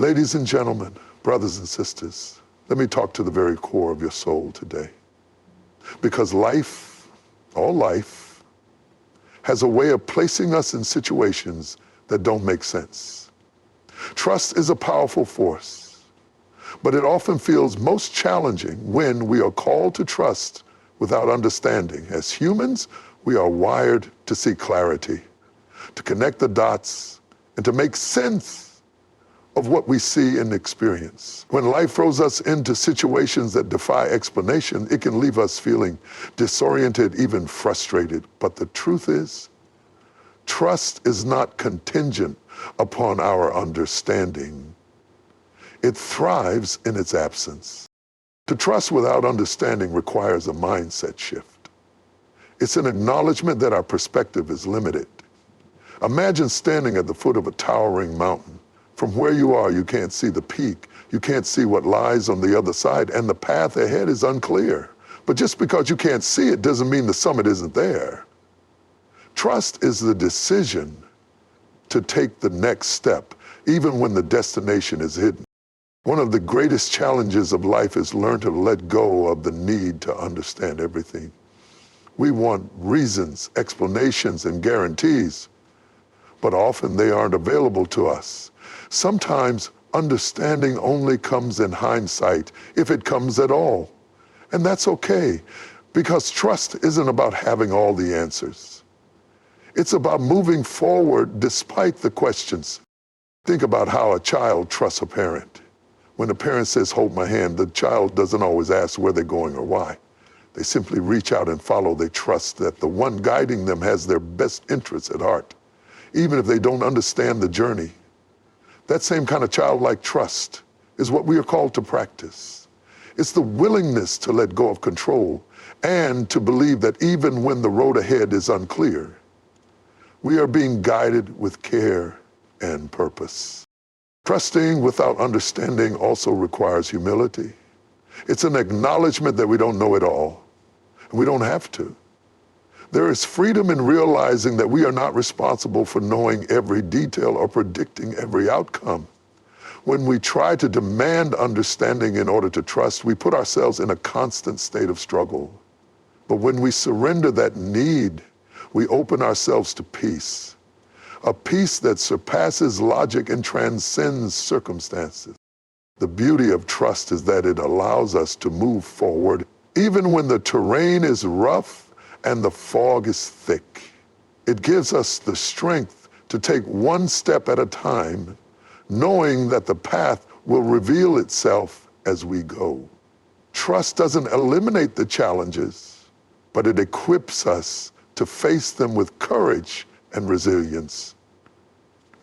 Ladies and gentlemen, brothers and sisters, let me talk to the very core of your soul today. Because life, all life, has a way of placing us in situations that don't make sense. Trust is a powerful force, but it often feels most challenging when we are called to trust without understanding. As humans, we are wired to seek clarity, to connect the dots, and to make sense of what we see and experience. When life throws us into situations that defy explanation, it can leave us feeling disoriented, even frustrated. But the truth is, trust is not contingent upon our understanding. It thrives in its absence. To trust without understanding requires a mindset shift. It's an acknowledgement that our perspective is limited. Imagine standing at the foot of a towering mountain. From where you are, you can't see the peak. You can't see what lies on the other side, and the path ahead is unclear. But just because you can't see it doesn't mean the summit isn't there. Trust is the decision to take the next step, even when the destination is hidden. One of the greatest challenges of life is learn to let go of the need to understand everything. We want reasons, explanations, and guarantees, but often they aren't available to us. Sometimes understanding only comes in hindsight, if it comes at all. And that's okay, because trust isn't about having all the answers. It's about moving forward despite the questions. Think about how a child trusts a parent. When a parent says, "Hold my hand," the child doesn't always ask where they're going or why. They simply reach out and follow. They trust that the one guiding them has their best interests at heart, even if they don't understand the journey. That same kind of childlike trust is what we are called to practice. It's the willingness to let go of control and to believe that even when the road ahead is unclear, we are being guided with care and purpose. Trusting without understanding also requires humility. It's an acknowledgement that we don't know it all, and we don't have to. There is freedom in realizing that we are not responsible for knowing every detail or predicting every outcome. When we try to demand understanding in order to trust, we put ourselves in a constant state of struggle. But when we surrender that need, we open ourselves to peace, a peace that surpasses logic and transcends circumstances. The beauty of trust is that it allows us to move forward even when the terrain is rough and the fog is thick. It gives us the strength to take one step at a time, knowing that the path will reveal itself as we go. Trust doesn't eliminate the challenges, but it equips us to face them with courage and resilience.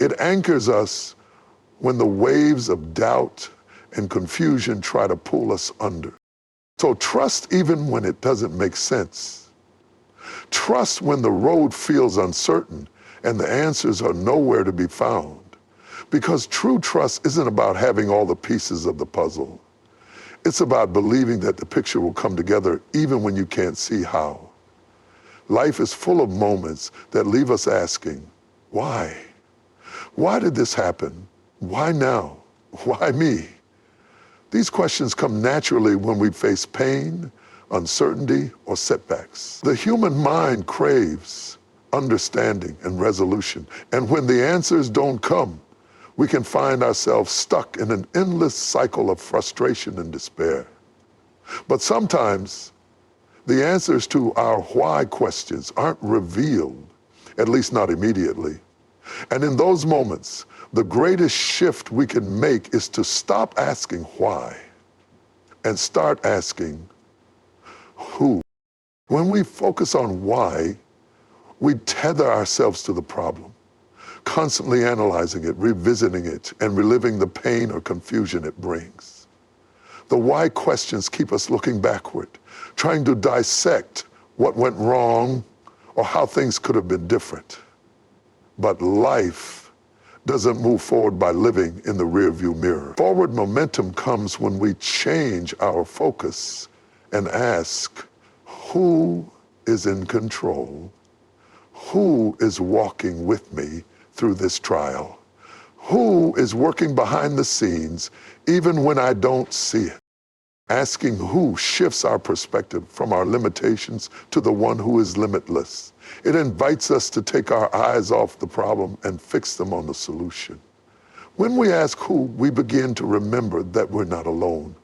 It anchors us when the waves of doubt and confusion try to pull us under. So trust even when it doesn't make sense. Trust when the road feels uncertain and the answers are nowhere to be found. Because true trust isn't about having all the pieces of the puzzle. It's about believing that the picture will come together even when you can't see how. Life is full of moments that leave us asking, why? Why did this happen? Why now? Why me? These questions come naturally when we face pain, uncertainty, or setbacks. The human mind craves understanding and resolution, and when the answers don't come, we can find ourselves stuck in an endless cycle of frustration and despair. But sometimes, the answers to our why questions aren't revealed, at least not immediately. And in those moments, the greatest shift we can make is to stop asking why and start asking who. When we focus on why, we tether ourselves to the problem, constantly analyzing it, revisiting it, and reliving the pain or confusion it brings. The why questions keep us looking backward, trying to dissect what went wrong or how things could have been different. But life doesn't move forward by living in the rearview mirror. Forward momentum comes when we change our focus and ask, who is in control? Who is walking with me through this trial? Who is working behind the scenes even when I don't see it? Asking who shifts our perspective from our limitations to the one who is limitless. It invites us to take our eyes off the problem and fix them on the solution. When we ask who, we begin to remember that we're not alone,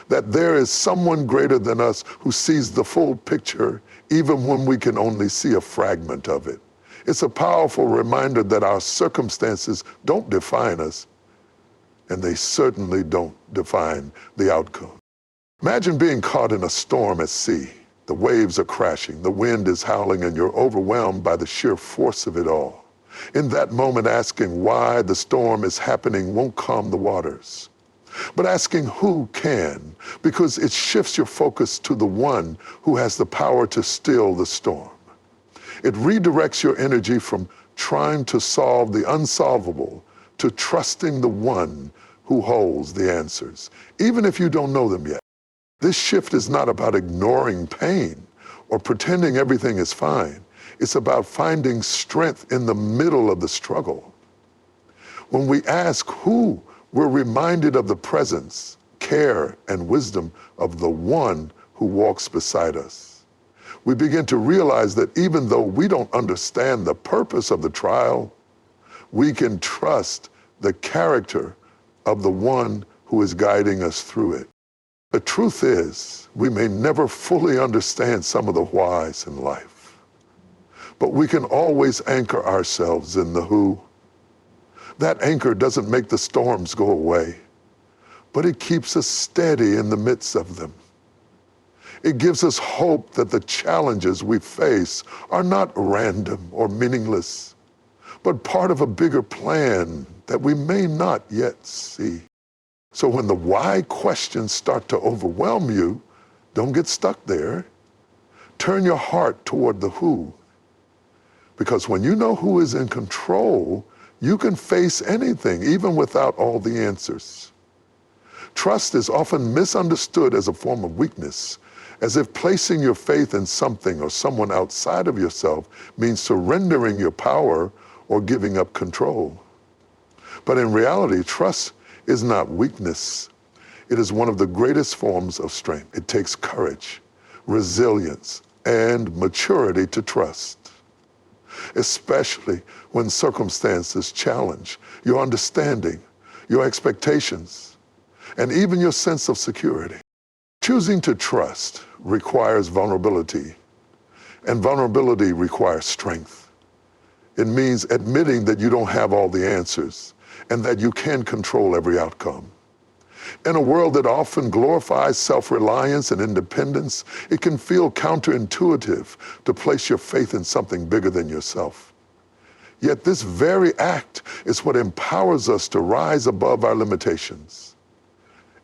that there is someone greater than us who sees the full picture even when we can only see a fragment of it. It's a powerful reminder that our circumstances don't define us, and they certainly don't define the outcome. Imagine being caught in a storm at sea. The waves are crashing, the wind is howling, and you're overwhelmed by the sheer force of it all. In that moment, asking why the storm is happening won't calm the waters. But asking who can, because it shifts your focus to the one who has the power to still the storm. It redirects your energy from trying to solve the unsolvable to trusting the one who holds the answers, even if you don't know them yet. This shift is not about ignoring pain or pretending everything is fine. It's about finding strength in the middle of the struggle. When we ask who, we're reminded of the presence, care, and wisdom of the one who walks beside us. We begin to realize that even though we don't understand the purpose of the trial, we can trust the character of the one who is guiding us through it. The truth is, we may never fully understand some of the whys in life, but we can always anchor ourselves in the who. That anchor doesn't make the storms go away, but it keeps us steady in the midst of them. It gives us hope that the challenges we face are not random or meaningless, but part of a bigger plan that we may not yet see. So when the why questions start to overwhelm you, don't get stuck there. Turn your heart toward the who. Because when you know who is in control, you can face anything, even without all the answers. Trust is often misunderstood as a form of weakness, as if placing your faith in something or someone outside of yourself means surrendering your power or giving up control. But in reality, trust is not weakness. It is one of the greatest forms of strength. It takes courage, resilience, and maturity to trust, especially when circumstances challenge your understanding, your expectations, and even your sense of security. Choosing to trust requires vulnerability, and vulnerability requires strength. It means admitting that you don't have all the answers and that you can control every outcome. In a world that often glorifies self-reliance and independence, it can feel counterintuitive to place your faith in something bigger than yourself. Yet this very act is what empowers us to rise above our limitations.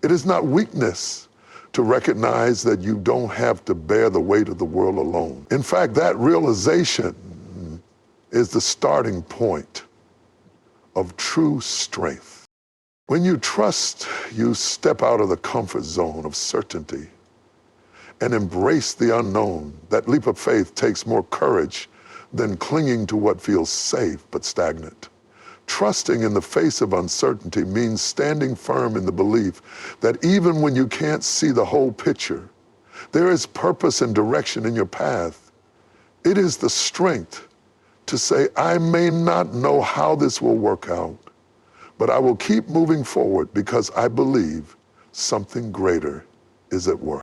It is not weakness to recognize that you don't have to bear the weight of the world alone. In fact, that realization is the starting point of true strength. When you trust, you step out of the comfort zone of certainty and embrace the unknown. That leap of faith takes more courage than clinging to what feels safe but stagnant. Trusting in the face of uncertainty means standing firm in the belief that even when you can't see the whole picture, there is purpose and direction in your path. It is the strength to say, I may not know how this will work out, but I will keep moving forward because I believe something greater is at work.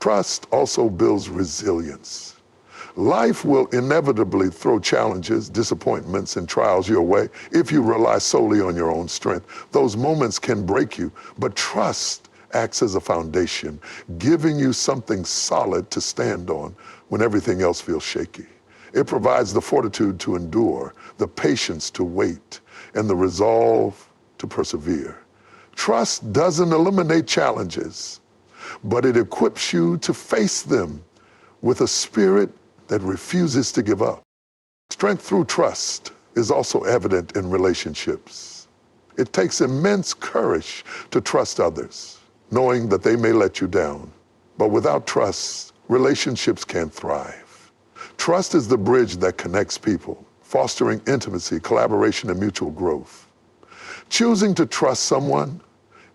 Trust also builds resilience. Life will inevitably throw challenges, disappointments, and trials your way if you rely solely on your own strength. Those moments can break you, but trust acts as a foundation, giving you something solid to stand on when everything else feels shaky. It provides the fortitude to endure, the patience to wait, and the resolve to persevere. Trust doesn't eliminate challenges, but it equips you to face them with a spirit that refuses to give up. Strength through trust is also evident in relationships. It takes immense courage to trust others, knowing that they may let you down. But without trust, relationships can't thrive. Trust is the bridge that connects people, fostering intimacy, collaboration, and mutual growth. Choosing to trust someone,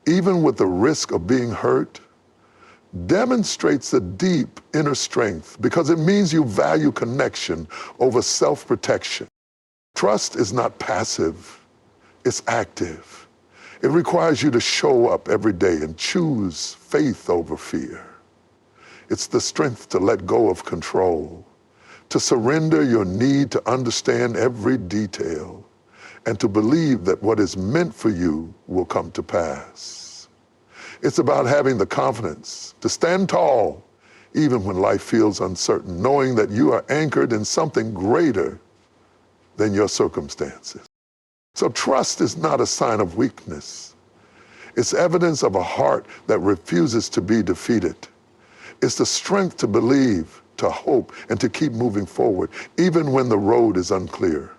even with the risk of being hurt, demonstrates a deep inner strength because it means you value connection over self-protection. Trust is not passive, it's active. It requires you to show up every day and choose faith over fear. It's the strength to let go of control, to surrender your need to understand every detail, and to believe that what is meant for you will come to pass. It's about having the confidence to stand tall even when life feels uncertain, knowing that you are anchored in something greater than your circumstances. So trust is not a sign of weakness. It's evidence of a heart that refuses to be defeated. It's the strength to believe, to hope, and to keep moving forward, even when the road is unclear.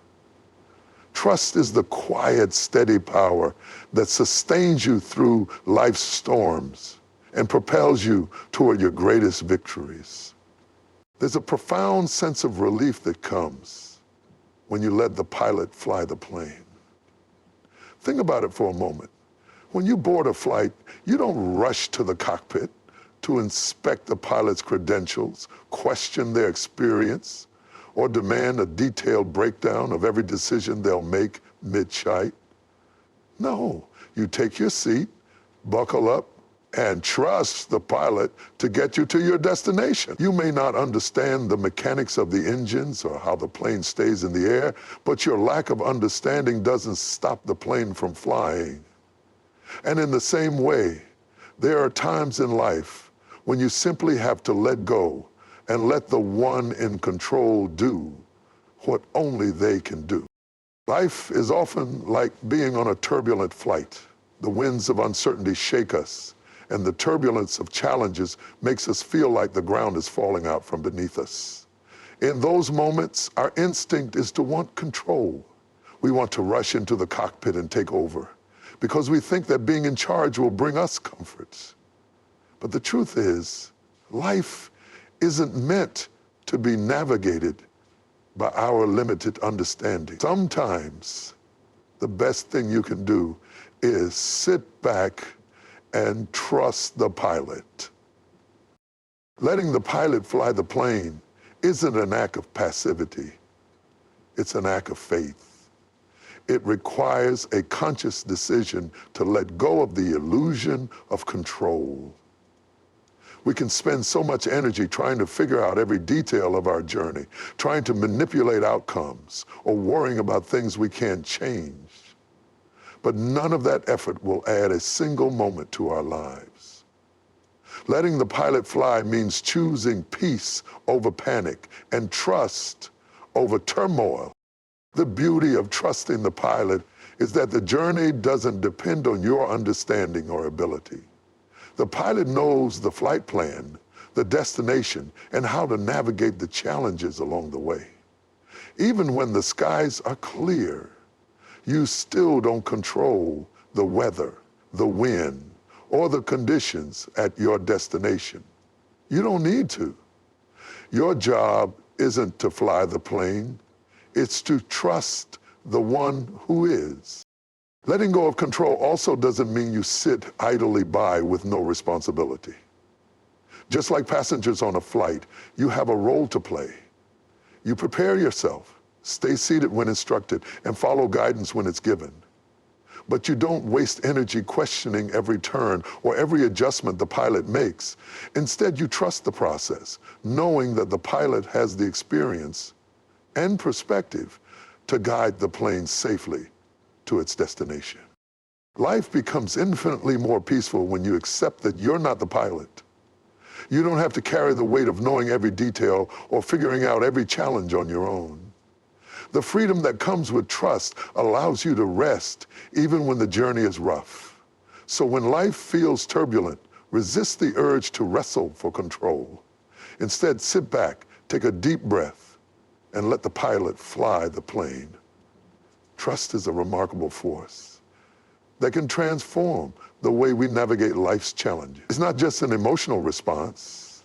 Trust is the quiet, steady power that sustains you through life's storms and propels you toward your greatest victories. There's a profound sense of relief that comes when you let the pilot fly the plane. Think about it for a moment. When you board a flight, you don't rush to the cockpit to inspect the pilot's credentials, question their experience, or demand a detailed breakdown of every decision they'll make mid-flight. No, you take your seat, buckle up, and trust the pilot to get you to your destination. You may not understand the mechanics of the engines or how the plane stays in the air, but your lack of understanding doesn't stop the plane from flying. And in the same way, there are times in life when you simply have to let go and let the one in control do what only they can do. Life is often like being on a turbulent flight. The winds of uncertainty shake us, and the turbulence of challenges makes us feel like the ground is falling out from beneath us. In those moments, our instinct is to want control. We want to rush into the cockpit and take over because we think that being in charge will bring us comfort. But the truth is, life isn't meant to be navigated by our limited understanding. Sometimes the best thing you can do is sit back and trust the pilot. Letting the pilot fly the plane isn't an act of passivity. It's an act of faith. It requires a conscious decision to let go of the illusion of control. We can spend so much energy trying to figure out every detail of our journey, trying to manipulate outcomes, or worrying about things we can't change. But none of that effort will add a single moment to our lives. Letting the pilot fly means choosing peace over panic and trust over turmoil. The beauty of trusting the pilot is that the journey doesn't depend on your understanding or ability. The pilot knows the flight plan, the destination, and how to navigate the challenges along the way. Even when the skies are clear, you still don't control the weather, the wind, or the conditions at your destination. You don't need to. Your job isn't to fly the plane, it's to trust the one who is. Letting go of control also doesn't mean you sit idly by with no responsibility. Just like passengers on a flight, you have a role to play. You prepare yourself, stay seated when instructed, and follow guidance when it's given. But you don't waste energy questioning every turn or every adjustment the pilot makes. Instead, you trust the process, knowing that the pilot has the experience and perspective to guide the plane safely to its destination. Life becomes infinitely more peaceful when you accept that you're not the pilot. You don't have to carry the weight of knowing every detail or figuring out every challenge on your own. The freedom that comes with trust allows you to rest even when the journey is rough. So when life feels turbulent, resist the urge to wrestle for control. Instead, sit back, take a deep breath, and let the pilot fly the plane. Trust is a remarkable force that can transform the way we navigate life's challenges. It's not just an emotional response,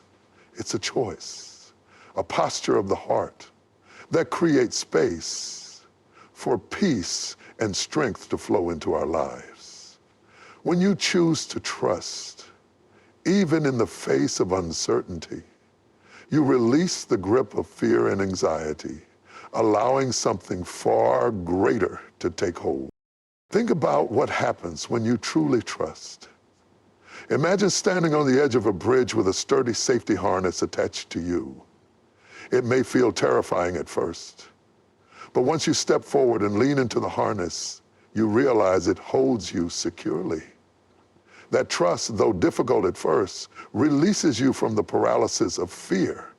it's a choice, a posture of the heart that creates space for peace and strength to flow into our lives. When you choose to trust, even in the face of uncertainty, you release the grip of fear and anxiety, allowing something far greater to take hold. Think about what happens when you truly trust. Imagine standing on the edge of a bridge with a sturdy safety harness attached to you. It may feel terrifying at first, but once you step forward and lean into the harness, you realize it holds you securely. That trust, though difficult at first, releases you from the paralysis of fear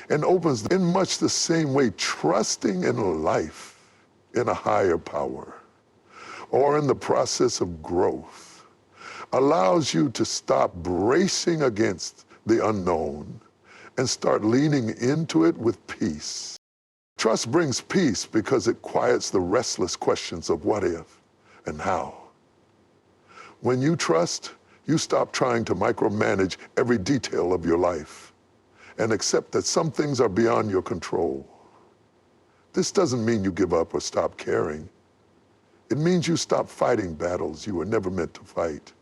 and opens in much the same way trusting in life, in a higher power, or in the process of growth, allows you to stop bracing against the unknown and start leaning into it with peace. Trust brings peace because it quiets the restless questions of what if and how. When you trust, you stop trying to micromanage every detail of your life and accept that some things are beyond your control. This doesn't mean you give up or stop caring. It means you stop fighting battles you were never meant to fight.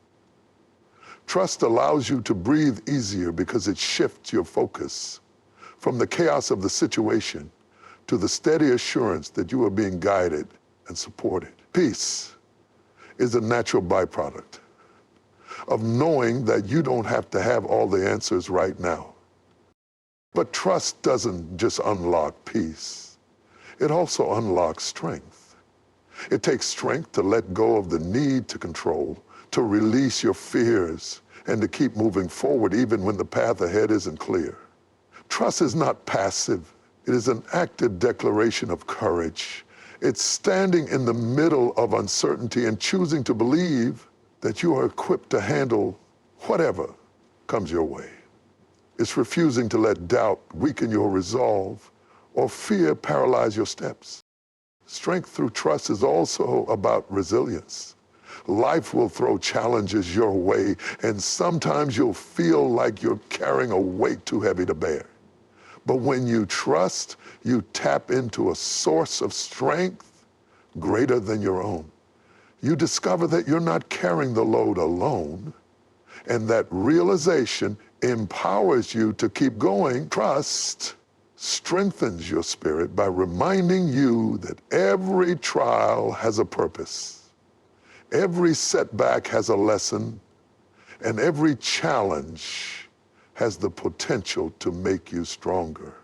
Trust allows you to breathe easier because it shifts your focus from the chaos of the situation to the steady assurance that you are being guided and supported. Peace is a natural byproduct of knowing that you don't have to have all the answers right now. But trust doesn't just unlock peace. It also unlocks strength. It takes strength to let go of the need to control, to release your fears, and to keep moving forward even when the path ahead isn't clear. Trust is not passive. It is an active declaration of courage. It's standing in the middle of uncertainty and choosing to believe that you are equipped to handle whatever comes your way. It's refusing to let doubt weaken your resolve or fear paralyze your steps. Strength through trust is also about resilience. Life will throw challenges your way, and sometimes you'll feel like you're carrying a weight too heavy to bear. But when you trust, you tap into a source of strength greater than your own. You discover that you're not carrying the load alone, and that realization empowers you to keep going. Trust strengthens your spirit by reminding you that every trial has a purpose. Every setback has a lesson, and every challenge has the potential to make you stronger.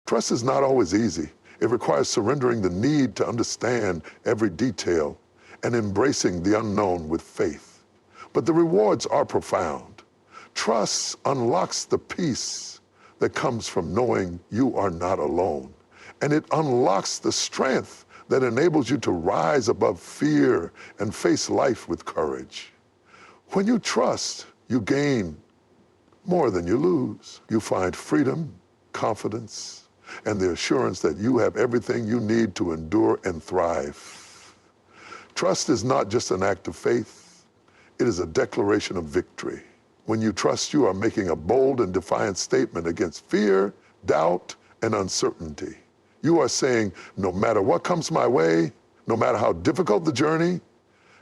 Trust is not always easy. It requires surrendering the need to understand every detail and embracing the unknown with faith. But the rewards are profound. Trust unlocks the peace that comes from knowing you are not alone, and it unlocks the strength that enables you to rise above fear and face life with courage. When you trust, you gain more than you lose. You find freedom, confidence, and the assurance that you have everything you need to endure and thrive. Trust is not just an act of faith, it is a declaration of victory. When you trust, you are making a bold and defiant statement against fear, doubt, and uncertainty. You are saying, no matter what comes my way, no matter how difficult the journey,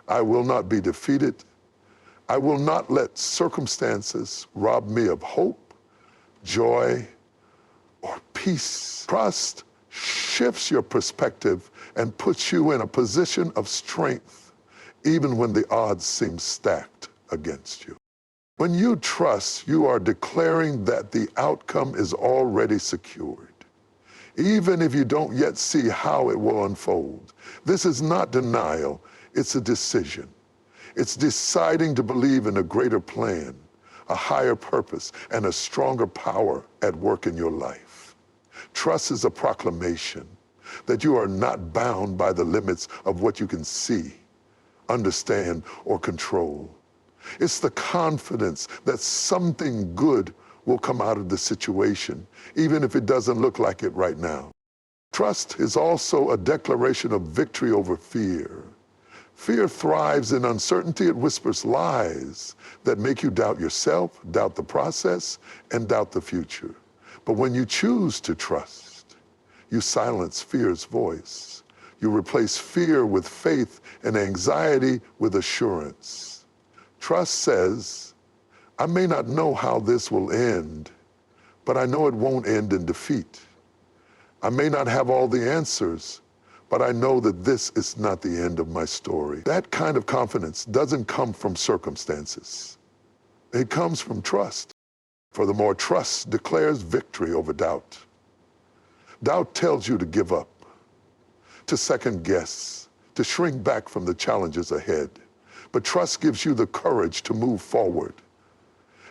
I will not be defeated. I will not let circumstances rob me of hope, joy, or peace. Trust shifts your perspective and puts you in a position of strength, even when the odds seem stacked against you. When you trust, you are declaring that the outcome is already secured, even if you don't yet see how it will unfold. This is not denial, it's a decision. It's deciding to believe in a greater plan, a higher purpose, and a stronger power at work in your life. Trust is a proclamation that you are not bound by the limits of what you can see, understand, or control. It's the confidence that something good will come out of the situation, even if it doesn't look like it right now. Trust is also a declaration of victory over fear. Fear thrives in uncertainty. It whispers lies that make you doubt yourself, doubt the process, and doubt the future. But when you choose to trust, you silence fear's voice. You replace fear with faith and anxiety with assurance. Trust says, I may not know how this will end, but I know it won't end in defeat. I may not have all the answers, but I know that this is not the end of my story. That kind of confidence doesn't come from circumstances. It comes from trust. Furthermore, trust declares victory over doubt. Doubt tells you to give up, to second guess, to shrink back from the challenges ahead. But trust gives you the courage to move forward.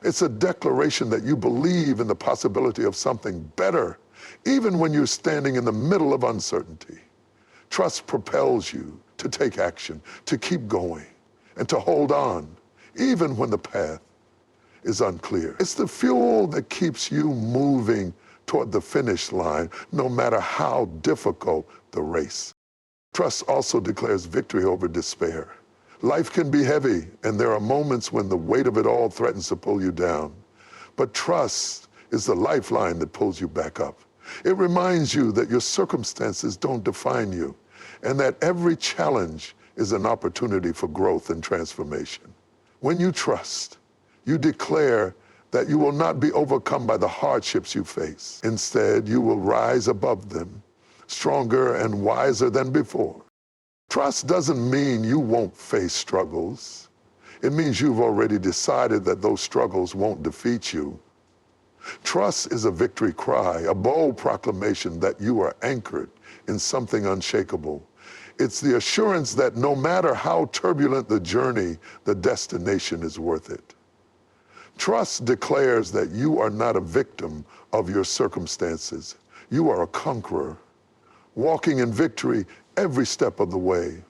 It's a declaration that you believe in the possibility of something better, even when you're standing in the middle of uncertainty. Trust propels you to take action, to keep going, and to hold on, even when the path is unclear. It's the fuel that keeps you moving toward the finish line, no matter how difficult the race. Trust also declares victory over despair. Life can be heavy, and there are moments when the weight of it all threatens to pull you down. But trust is the lifeline that pulls you back up. It reminds you that your circumstances don't define you, and that every challenge is an opportunity for growth and transformation. When you trust, you declare that you will not be overcome by the hardships you face. Instead, you will rise above them, stronger and wiser than before. Trust doesn't mean you won't face struggles. It means you've already decided that those struggles won't defeat you. Trust is a victory cry, a bold proclamation that you are anchored in something unshakable. It's the assurance that no matter how turbulent the journey, the destination is worth it. Trust declares that you are not a victim of your circumstances. You are a conqueror, walking in victory every step of the way.